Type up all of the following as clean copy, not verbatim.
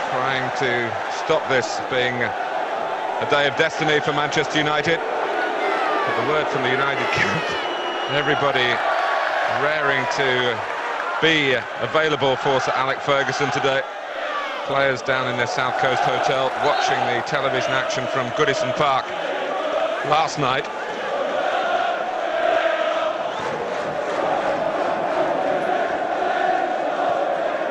trying to stop this being a day of destiny for Manchester United. But the word from the United camp, everybody raring to be available for Sir Alex Ferguson today. Players down in their South Coast hotel watching the television action from Goodison Park last night.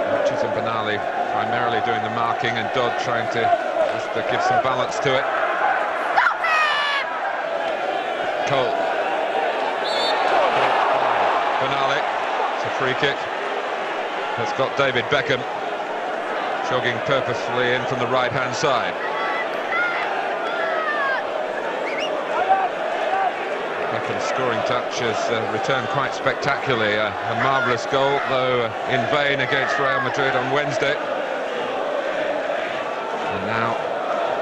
Hutchins and Benali primarily doing the marking, and Dodd trying to just give some balance to it. Cole. Benali. It's a free kick. That's got David Beckham jogging purposefully in from the right-hand side. Beckham's scoring touch has returned quite spectacularly. A marvellous goal, though in vain against Real Madrid on Wednesday. And now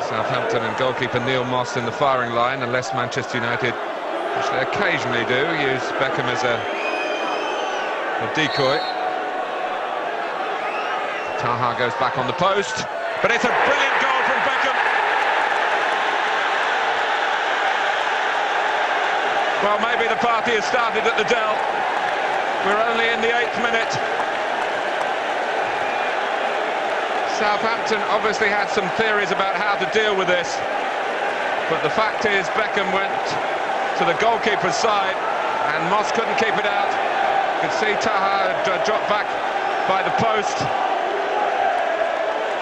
Southampton and goalkeeper Neil Moss in the firing line, unless Manchester United, which they occasionally do, use Beckham as a decoy. Taha goes back on the post, but it's a brilliant goal from Beckham. Well, maybe the party has started at the Dell. We're only in the 8th minute. Southampton obviously had some theories about how to deal with this, but the fact is Beckham went to the goalkeeper's side and Moss couldn't keep it out. You could see Taha drop back by the post.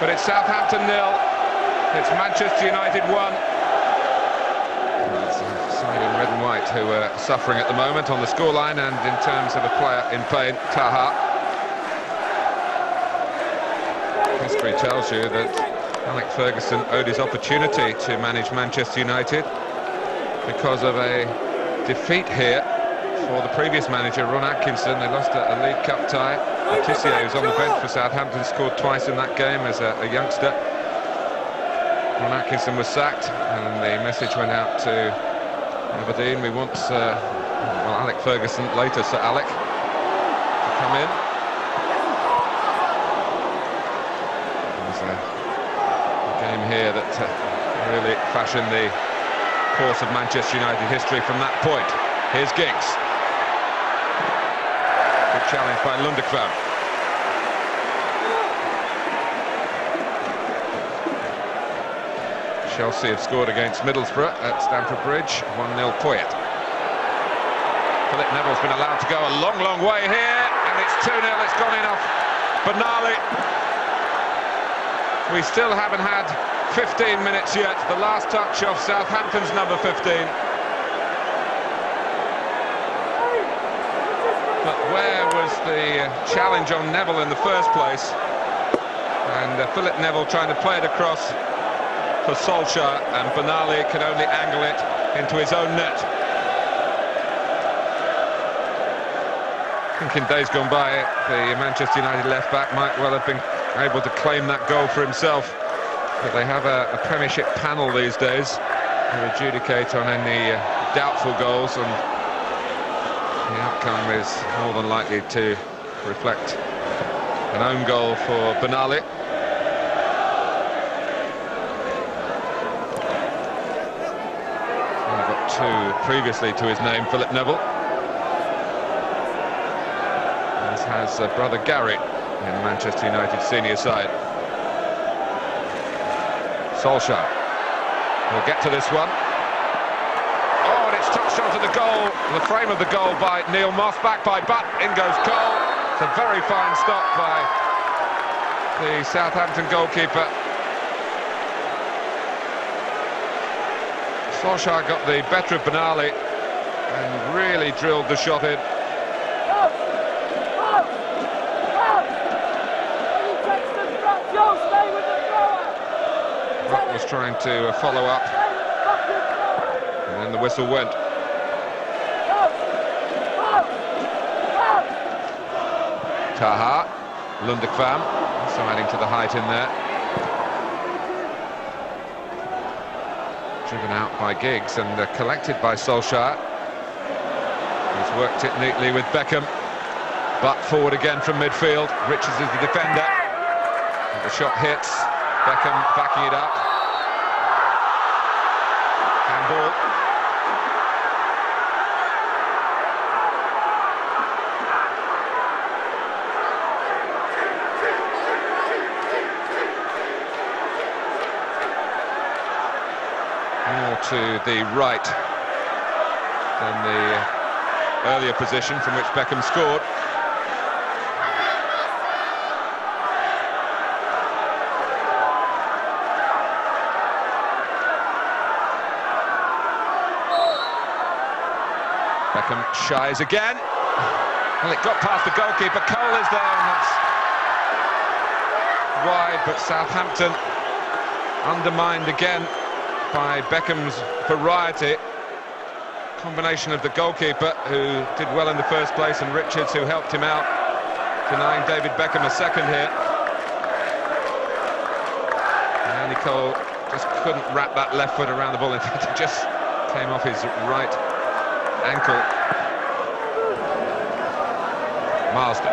But it's Southampton 0, it's Manchester United 1. It's a side in red and white who are suffering at the moment on the scoreline, and in terms of a player in pain, Taha. History tells you that Alex Ferguson owed his opportunity to manage Manchester United because of a defeat here for the previous manager, Ron Atkinson. They lost a League Cup tie. Tissier, who's on the bench for Southampton, scored twice in that game as a youngster. Ron Atkinson was sacked, and the message went out to Aberdeen. We want well, Alex Ferguson, later Sir Alex, to come in. There's a game here that really fashioned the course of Manchester United history from that point. Here's Giggs. Good challenge by Lundekvam. Chelsea have scored against Middlesbrough at Stamford Bridge. 1-0 Poyet. Philip Neville's been allowed to go a long, long way here, and it's 2-0. It's gone in off Benali. We still haven't had 15 minutes yet. The last touch of Southampton's number 15. But where was the challenge on Neville in the first place? And Philip Neville trying to play it across for Solskjaer, and Benali can only angle it into his own net. I think in days gone by, the Manchester United left-back might well have been able to claim that goal for himself. But they have a Premiership panel these days who adjudicate on any doubtful goals, and the outcome is more than likely to reflect an own goal for Benali. He's got two previously to his name, Philip Neville. As has brother Gary in Manchester United senior side. Solskjaer will get to this one. Oh, and it's touched onto the goal, the frame of the goal by Neil Moss, back by Butt, in goes Cole. It's a very fine stop by the Southampton goalkeeper. Solskjaer got the better of Benali and really drilled the shot in. Rock was trying to follow up, and then the whistle went. Taha, Lundekvam, also adding to the height in there. Driven out by Giggs and collected by Solskjaer. He's worked it neatly with Beckham. But forward again from midfield. Richards is the defender. The shot hits. Beckham backing it up. Handball. More to the right than the earlier position from which Beckham scored. Beckham shies again. Well, it got past the goalkeeper. Cole is there, and that's wide, but Southampton undermined again by Beckham's variety. Combination of the goalkeeper, who did well in the first place, and Richards, who helped him out, denying David Beckham a second here. And Andy Cole just couldn't wrap that left foot around the ball. In fact, it just came off his right ankle. Marsden.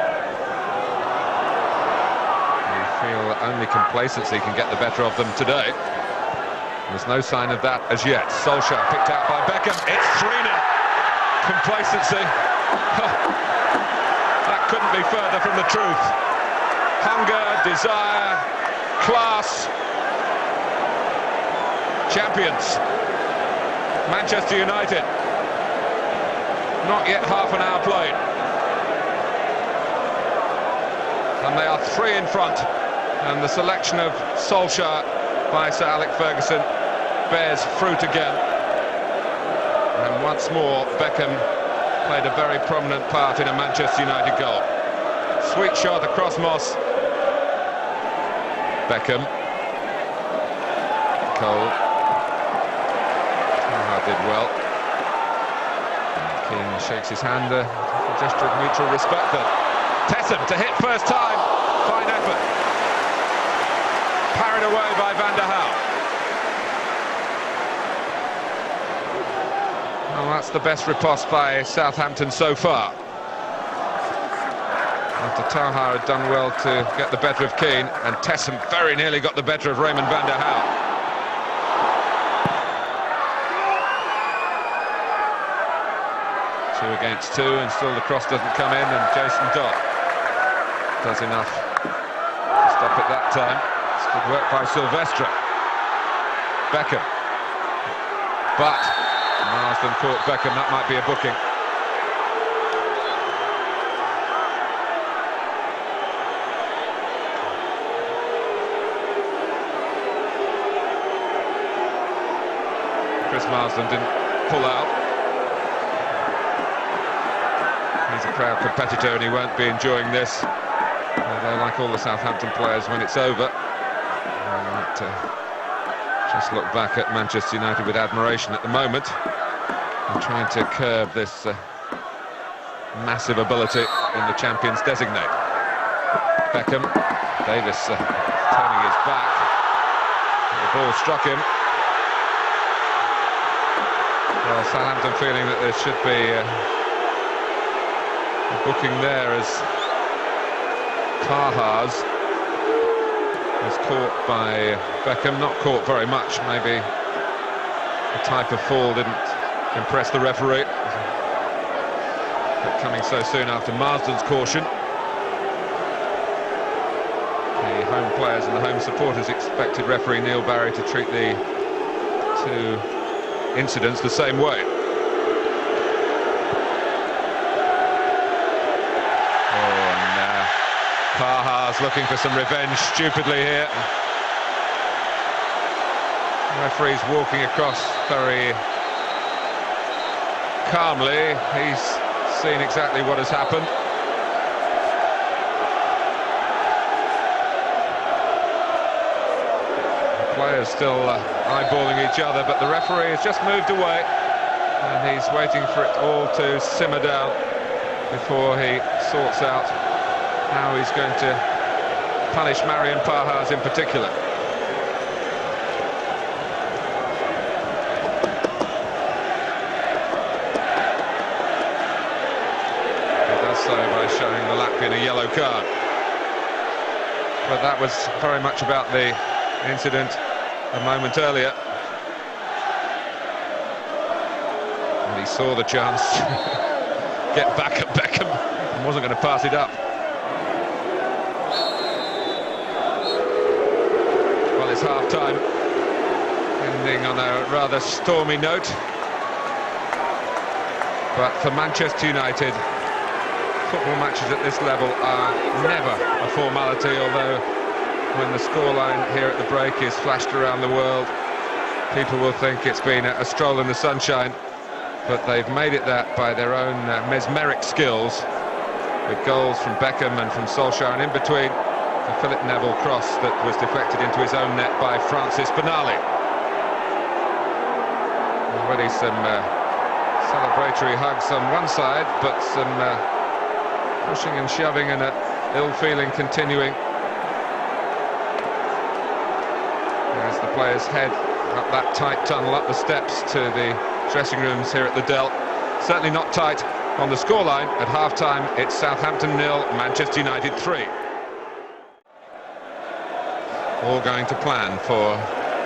You feel only complacency can get the better of them today. There's no sign of that as yet. Solskjaer picked out by Beckham. It's 3-0. Complacency. That couldn't be further from the truth. Hunger, desire, class. Champions. Manchester United. Not yet half an hour played. And they are 3 in front. And the selection of Solskjaer by Sir Alex Ferguson bears fruit again. And once more, Beckham played a very prominent part in a Manchester United goal. Sweet shot across Moss. Beckham. Cole. Did well. Keane shakes his hand, a gesture of mutual respect there. Tessem to hit first time. Fine effort. Parried away by Van der Haar. Well, that's the best riposte by Southampton so far. After Taha had done well to get the better of Keane, and Tessem very nearly got the better of Raymond van der Haar. 2 against 2, and still the cross doesn't come in, and Jason Dodd does enough to stop it that time. It's good work by Silvestre. Beckham. But Marsden caught Beckham. That might be a booking. Chris Marsden didn't pull out. He's a proud competitor, and he won't be enjoying this. Although, like all the Southampton players, when it's over, just look back at Manchester United with admiration at the moment, and trying to curb this massive ability in the champions designate. Beckham, Davis turning his back. The ball struck him. Well, Southampton feeling that there should be a booking there, as Taha's was caught by Beckham. Not caught very much, maybe the type of fall didn't impress the referee. But coming so soon after Marsden's caution, the home players and the home supporters expected referee Neil Barry to treat the 2 incidents the same way. Taha's looking for some revenge stupidly here. The referee's walking across very calmly. He's seen exactly what has happened. The players still eyeballing each other, but the referee has just moved away, and he's waiting for it all to simmer down before he sorts out how he's going to punish Marian Pahars in particular. He does so by showing the Latvian a yellow card. But that was very much about the incident a moment earlier. And he saw the chance get back at Beckham and wasn't going to pass it up. Well, it's half-time, ending on a rather stormy note. But for Manchester United, football matches at this level are never a formality, although when the scoreline here at the break is flashed around the world, people will think it's been a stroll in the sunshine. But they've made it that by their own mesmeric skills, with goals from Beckham and from Solskjaer, and in between the Philip Neville cross that was deflected into his own net by Francis Benali. Already some celebratory hugs on one side, but some pushing and shoving and ill feeling continuing as the players head up that tight tunnel, up the steps to the dressing rooms here at the Dell. Certainly not tight on the scoreline. At half-time, it's Southampton 0, Manchester United 3. All going to plan for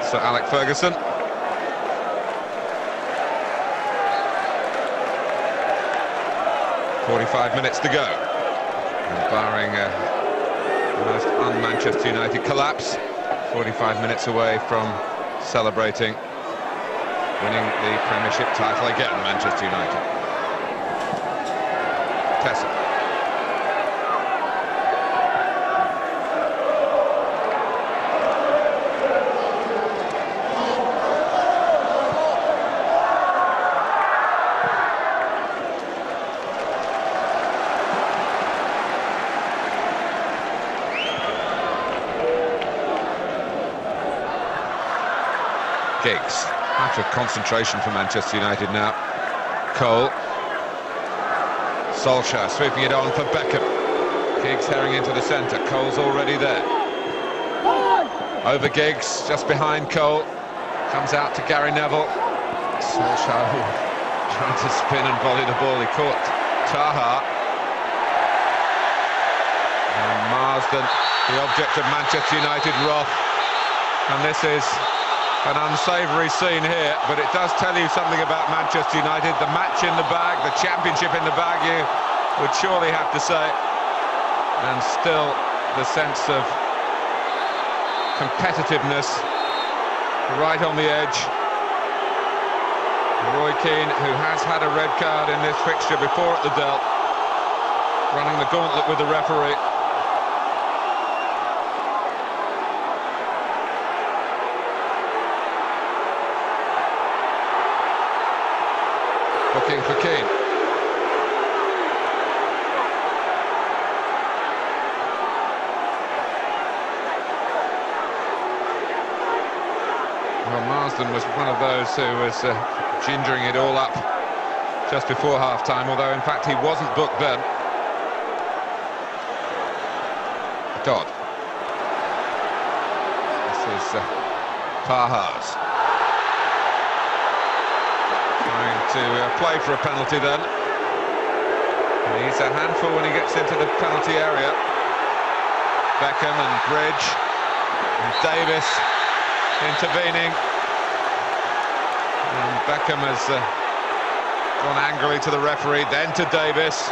Sir Alex Ferguson. "45 minutes to go." And barring a most un-Manchester United collapse, 45 minutes away from celebrating winning the Premiership title again, Manchester United. Tessa. Giggs. Matter of concentration for Manchester United now. Cole. Solskjaer sweeping it on for Beckham. Giggs herring into the centre. Cole's already there. Over Giggs, just behind Cole. Comes out to Gary Neville. Solskjaer trying to spin and volley the ball. He caught Taha. And Marsden, the object of Manchester United wrath. And this is an unsavoury scene here, but it does tell you something about Manchester United. The match in the bag, the championship in the bag, you would surely have to say. And still the sense of competitiveness right on the edge. Roy Keane, who has had a red card in this fixture before at the Dell, running the gauntlet with the referee. Looking for Keane. Well, Marsden was one of those who was gingering it all up just before half-time, although in fact he wasn't booked then. Dodd. This is Taha's. Trying to play for a penalty then. And he's a handful when he gets into the penalty area. Beckham and Bridge and Davis intervening. And Beckham has gone angrily to the referee, then to Davis.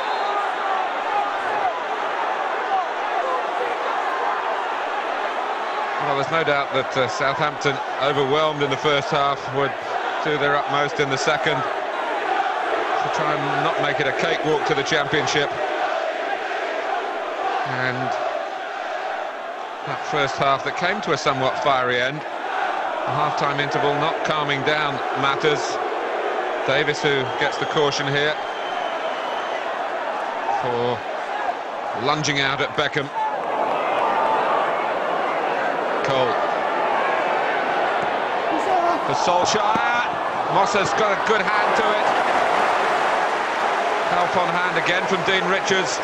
Well, there's no doubt that Southampton, overwhelmed in the first half, would do their utmost in the second to try and not make it a cakewalk to the championship. And that first half that came to a somewhat fiery end, a half-time interval not calming down matters. Davis, who gets the caution here for lunging out at Beckham. Cole for Solskjaer. Mossa's got a good hand to it. Help on hand again from Dean Richards.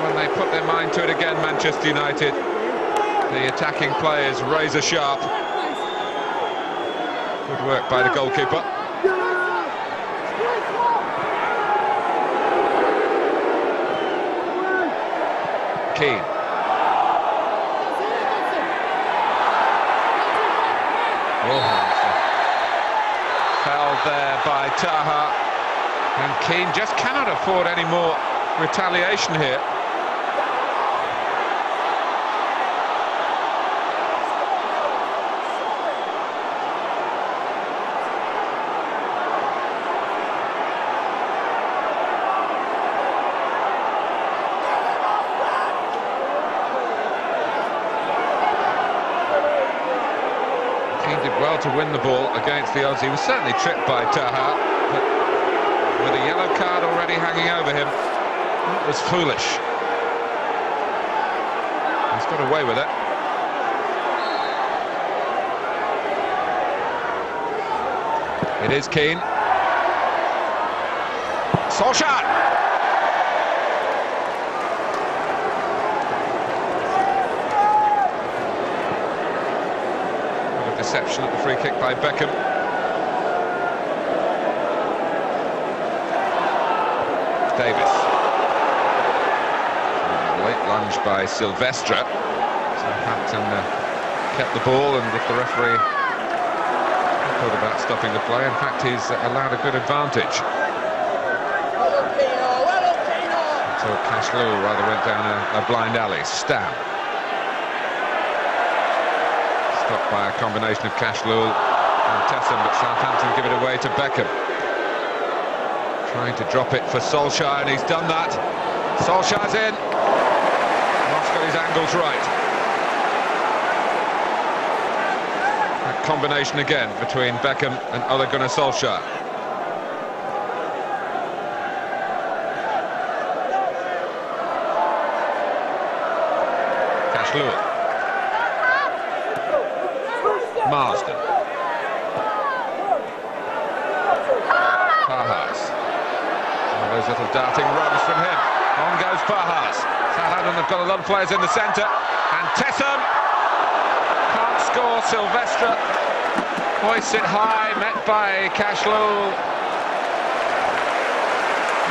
When they put their mind to it again, Manchester United, the attacking players razor sharp. Good work by the goalkeeper. Keane. there by Taha, and Keane just cannot afford any more retaliation here. Well to win the ball against the odds. He was certainly tripped by Taha, but with a yellow card already hanging over him, it was foolish. He's got away with it. It is Keane. Solskjaer! Deception at the free kick by Beckham. Davis. Late lunge by Silvestre. Southampton kept the ball, and if the referee thought about stopping the play, in fact he's allowed a good advantage. Until Cashlew rather went down a blind alley. Stam. Stopped by a combination of Cashlew and Tessem, but Southampton give it away to Beckham. Trying to drop it for Solskjaer, and he's done that. Solskjaer's in. Moss got his angles right. That combination again between Beckham and Ole Gunnar Solskjaer. Cashlew. Marsden. Pahas. Some of those little darting runs from him. On goes Pahas. Southampton have got a lot of players in the centre. And Tessem can't score. Silvestre hoists it high, met by Cashlew.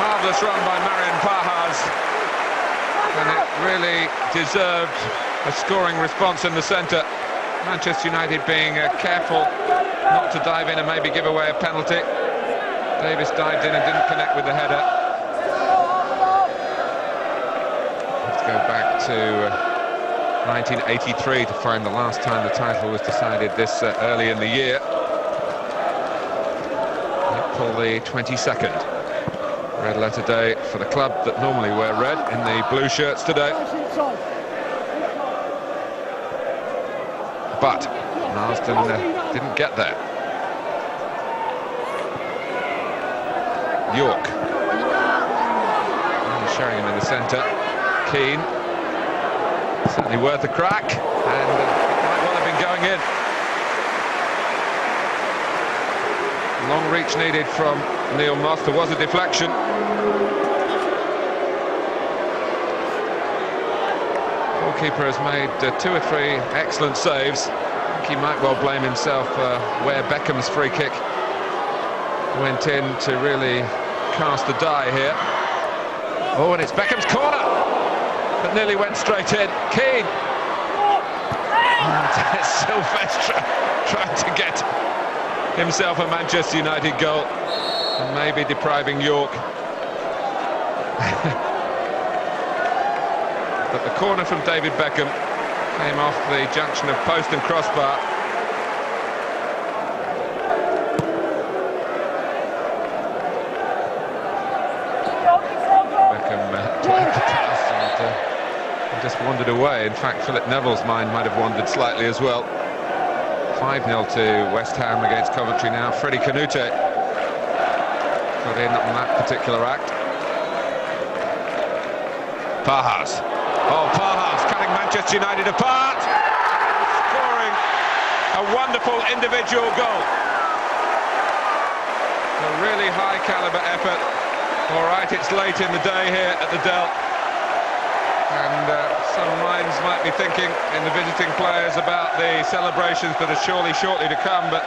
Marvellous run by Marian Pahas. And it really deserved a scoring response in the centre. Manchester United being careful not to dive in and maybe give away a penalty. Davis dived in and didn't connect with the header. Let's go back to 1983 to find the last time the title was decided this early in the year. April the 22nd. Red letter day for the club that normally wear red in the blue shirts today. But Marsden didn't get there. York. And Sheringham in the centre. Keane. Certainly worth a crack. And it might well have been going in. Long reach needed from Neil Moss. There was a deflection. Goalkeeper has made 2 or 3 excellent saves. I think he might well blame himself where Beckham's free kick went in to really cast a die here. Oh, and it's Beckham's corner, but nearly went straight in. Keane. And Silvestre trying to get himself a Manchester United goal and maybe depriving York. But the corner from David Beckham came off the junction of post and crossbar. Beckham played the pass and just wandered away. In fact, Philip Neville's mind might have wandered slightly as well. 5-0 to West Ham against Coventry now. Freddie Canute got in on that particular act. Pahas. Oh, Pahas cutting Manchester United apart. Scoring a wonderful individual goal. A really high caliber effort. All right, it's late in the day here at the Dell. And some minds might be thinking in the visiting players about the celebrations that are surely shortly to come, but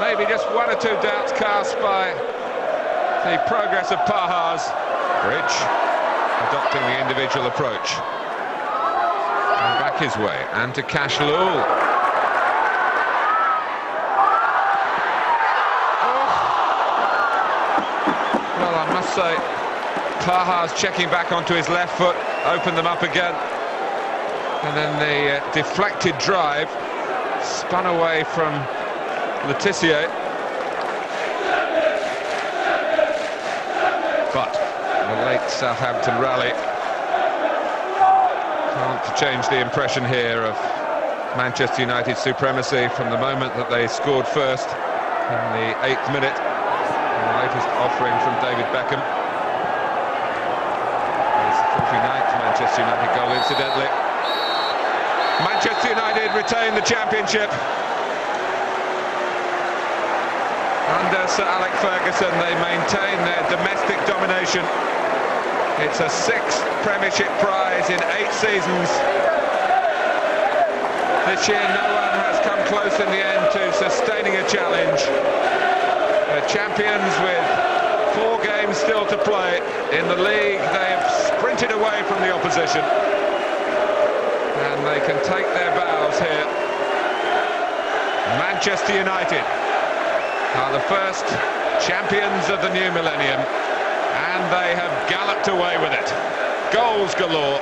maybe just 1 or 2 doubts cast by the progress of Pahas. Bridge adopting the individual approach. And back his way, and to Cashlew. Oh, say. Paha's checking back onto his left foot, opened them up again. And then the deflected drive spun away from Letitia. But the late Southampton rally can't change the impression here of Manchester United's supremacy from the moment that they scored first in the 8th minute. The latest offering from David Beckham. It's the 49th Manchester United goal, incidentally. Manchester United retain the championship. Under Sir Alex Ferguson, they maintain their domestic domination. It's a 6th Premiership prize in 8 seasons. This year, no one has come close in the end to sustaining a challenge. The champions with 4 games still to play. In the league, they have sprinted away from the opposition. And they can take their bows here. Manchester United are the first champions of the new millennium, and they have galloped away with it. Goals galore.